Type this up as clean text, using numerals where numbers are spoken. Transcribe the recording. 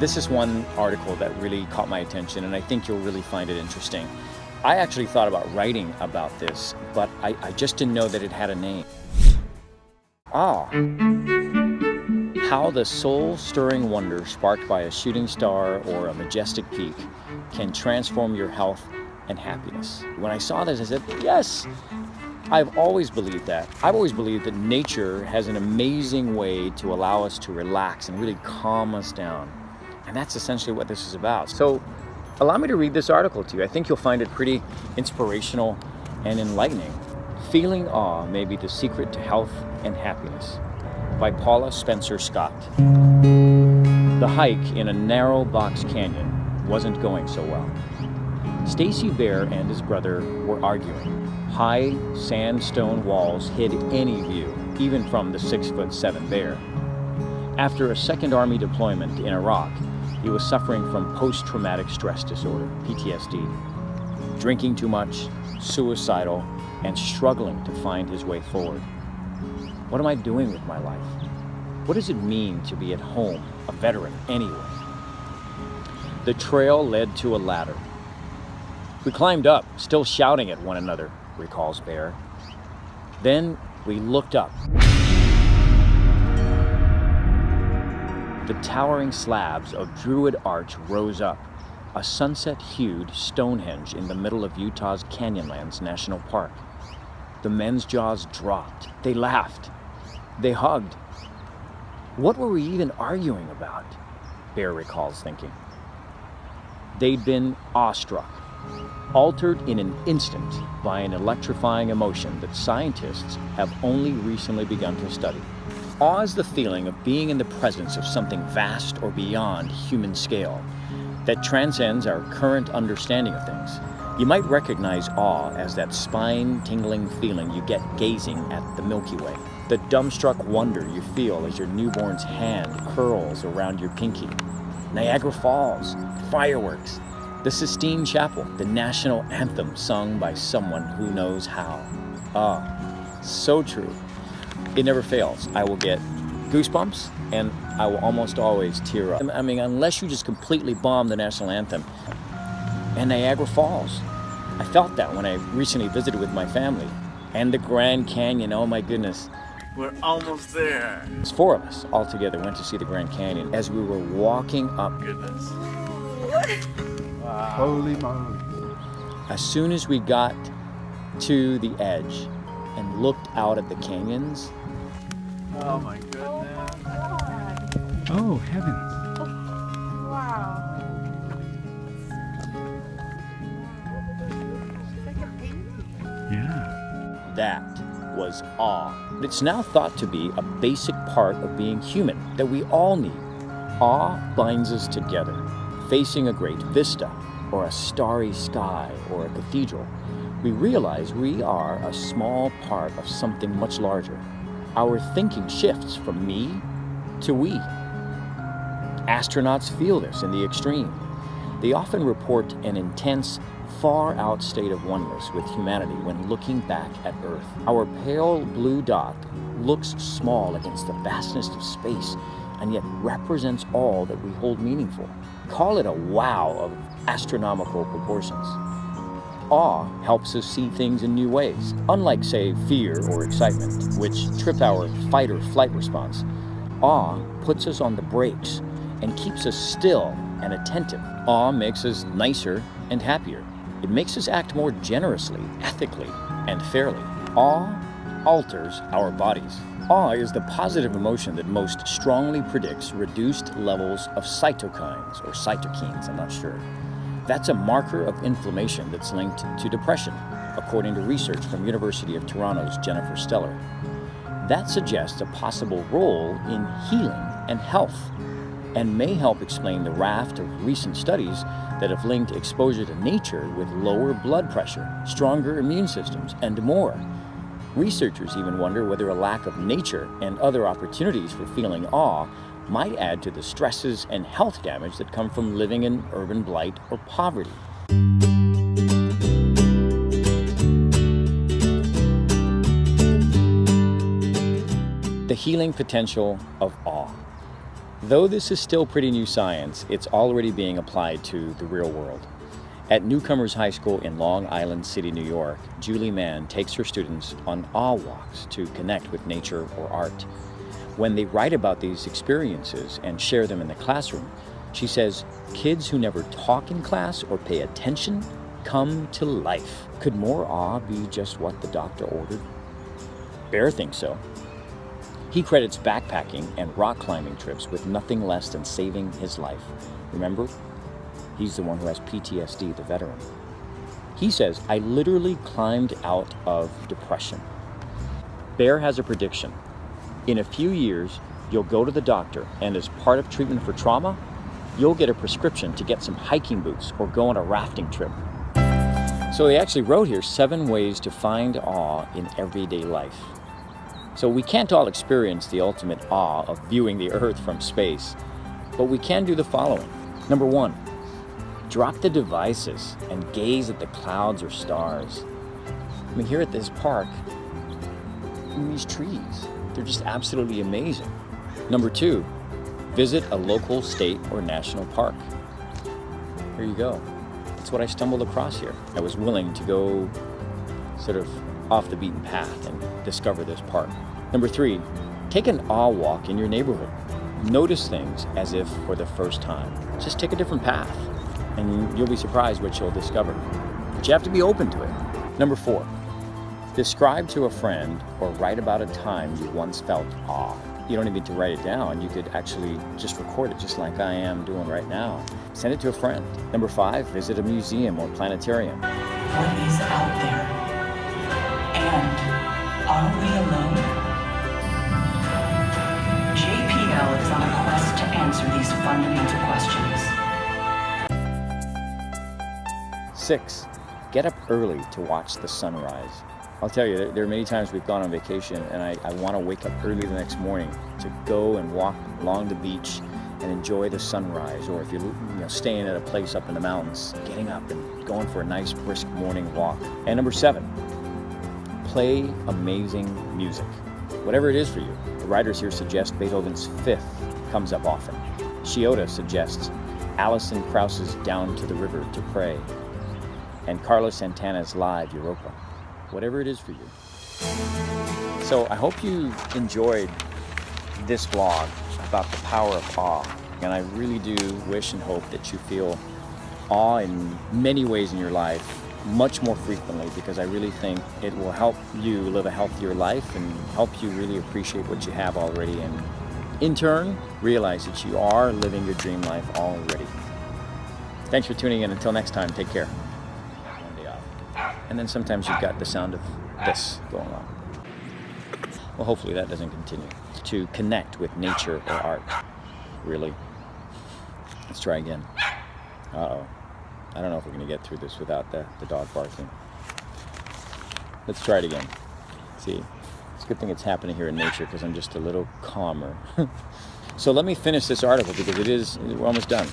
This is one article that really caught my attention, and I think you'll really find it interesting. I actually thought about writing about this, but I just didn't know that it had a name. Awe. How the soul-stirring wonder sparked by a shooting star or a majestic peak can transform your health and happiness. When I saw this, I said, yes! I've always believed that. I've always believed that nature has an amazing way to allow us to relax and really calm us down. And that's essentially what this is about. So allow me to read this article to you. I think you'll find it pretty inspirational and enlightening. Feeling awe may be the secret to health and happiness, by Paula Spencer Scott. The hike in a narrow box canyon wasn't going so well. Stacy Bare and his brother were arguing. High sandstone walls hid any view, even from the 6'7" bear. After a Second Army deployment in Iraq, he was suffering from post-traumatic stress disorder, PTSD, drinking too much, suicidal, and struggling to find his way forward. What am I doing with my life? What does it mean to be at home, a veteran, anyway? The trail led to a ladder. We climbed up, still shouting at one another, recalls Bear. Then we looked up. The towering slabs of Druid Arch rose up, a sunset-hued Stonehenge in the middle of Utah's Canyonlands National Park. The men's jaws dropped. They laughed. They hugged. What were we even arguing about? Bear recalls thinking. They'd been awestruck, altered in an instant by an electrifying emotion that scientists have only recently begun to study. Awe is the feeling of being in the presence of something vast or beyond human scale that transcends our current understanding of things. You might recognize awe as that spine-tingling feeling you get gazing at the Milky Way. The dumbstruck wonder you feel as your newborn's hand curls around your pinky. Niagara Falls, fireworks, the Sistine Chapel, the national anthem sung by someone who knows how. Ah, so true. It never fails. I will get goosebumps, and I will almost always tear up. I mean, unless you just completely bomb the national anthem. And Niagara Falls. I felt that when I recently visited with my family. And the Grand Canyon, oh my goodness. We're almost there. It's four of us all together went to see the Grand Canyon. As we were walking up, Goodness. Wow. Holy moly. as soon as we got to the edge and looked out at the canyons, Oh my goodness. Oh, heavens. Wow. It's like a painting. Yeah. that was awe. It's now thought to be a basic part of being human that we all need. Awe binds us together. Facing a great vista, or a starry sky, or a cathedral, we realize we are a small part of something much larger. Our thinking shifts from me to we. Astronauts feel this in the extreme. They often report an intense, far-out state of oneness with humanity when looking back at Earth. Our pale blue dot looks small against the vastness of space, and yet represents all that we hold meaningful. Call it a wow of astronomical proportions. Awe helps us see things in new ways. Unlike, say, fear or excitement, which trip our fight or flight response, awe puts us on the brakes and keeps us still and attentive. Awe makes us nicer and happier. It makes us act more generously, ethically, and fairly. Awe alters our bodies. Awe is the positive emotion that most strongly predicts reduced levels of cytokines or cytokines, I'm not sure. That's a marker of inflammation that's linked to depression, according to research from University of Toronto's Jennifer Stellar. That suggests a possible role in healing and health, and may help explain the raft of recent studies that have linked exposure to nature with lower blood pressure, stronger immune systems, and more. Researchers even wonder whether a lack of nature and other opportunities for feeling awe might add to the stresses and health damage that come from living in urban blight or poverty. The healing potential of awe. Though this is still pretty new science, it's already being applied to the real world. At Newcomers High School in Long Island City, New York, Julie Mann takes her students on awe walks to connect with nature or art. When they write about these experiences and share them in the classroom, she says, kids who never talk in class or pay attention come to life. Could more awe be just what the doctor ordered? Bare thinks so. He credits backpacking and rock climbing trips with nothing less than saving his life. Remember? He's the one who has PTSD, the veteran. He says, I literally climbed out of depression. Bare has a prediction. In a few years, you'll go to the doctor, and as part of treatment for trauma, you'll get a prescription to get some hiking boots or go on a rafting trip. So they actually wrote here 7 ways to find awe in everyday life. So we can't all experience the ultimate awe of viewing the Earth from space, but we can do the following. Number 1, drop the devices and gaze at the clouds or stars. I mean, here at this park, these trees, they're just absolutely amazing. Number 2, visit a local state or national park. Here you go. That's what I stumbled across here. I was willing to go sort of off the beaten path and discover this park. Number 3, take an awe walk in your neighborhood. Notice things as if for the first time. Just take a different path and you'll be surprised what you'll discover. But you have to be open to it. Number 4, describe to a friend or write about a time you once felt awe. You don't even need to write it down. You could actually just record it, just like I am doing right now. Send it to a friend. Number 5, visit a museum or planetarium. What is out there? And are we alone? JPL is on a quest to answer these fundamental questions. 6, get up early to watch the sunrise. I'll tell you, there are many times we've gone on vacation and I want to wake up early the next morning to go and walk along the beach and enjoy the sunrise. Or if you're staying at a place up in the mountains, getting up and going for a nice brisk morning walk. And number 7, play amazing music. Whatever it is for you. The writers here suggest Beethoven's Fifth comes up often. Shiota suggests Alison Krauss's Down to the River to Pray. And Carlos Santana's Live Europa. Whatever it is for you. So I hope you enjoyed this vlog about the power of awe. And I really do wish and hope that you feel awe in many ways in your life, much more frequently, because I really think it will help you live a healthier life and help you really appreciate what you have already, and in turn, realize that you are living your dream life already. Thanks for tuning in. Until next time, take care. And then sometimes you've got the sound of this going on. Well, hopefully that doesn't continue. To connect with nature or art. Really. Let's try again. Uh-oh. I don't know if we're going to get through this without the dog barking. Let's try it again. See, it's a good thing it's happening here in nature because I'm just a little calmer. So let me finish this article because we're almost done.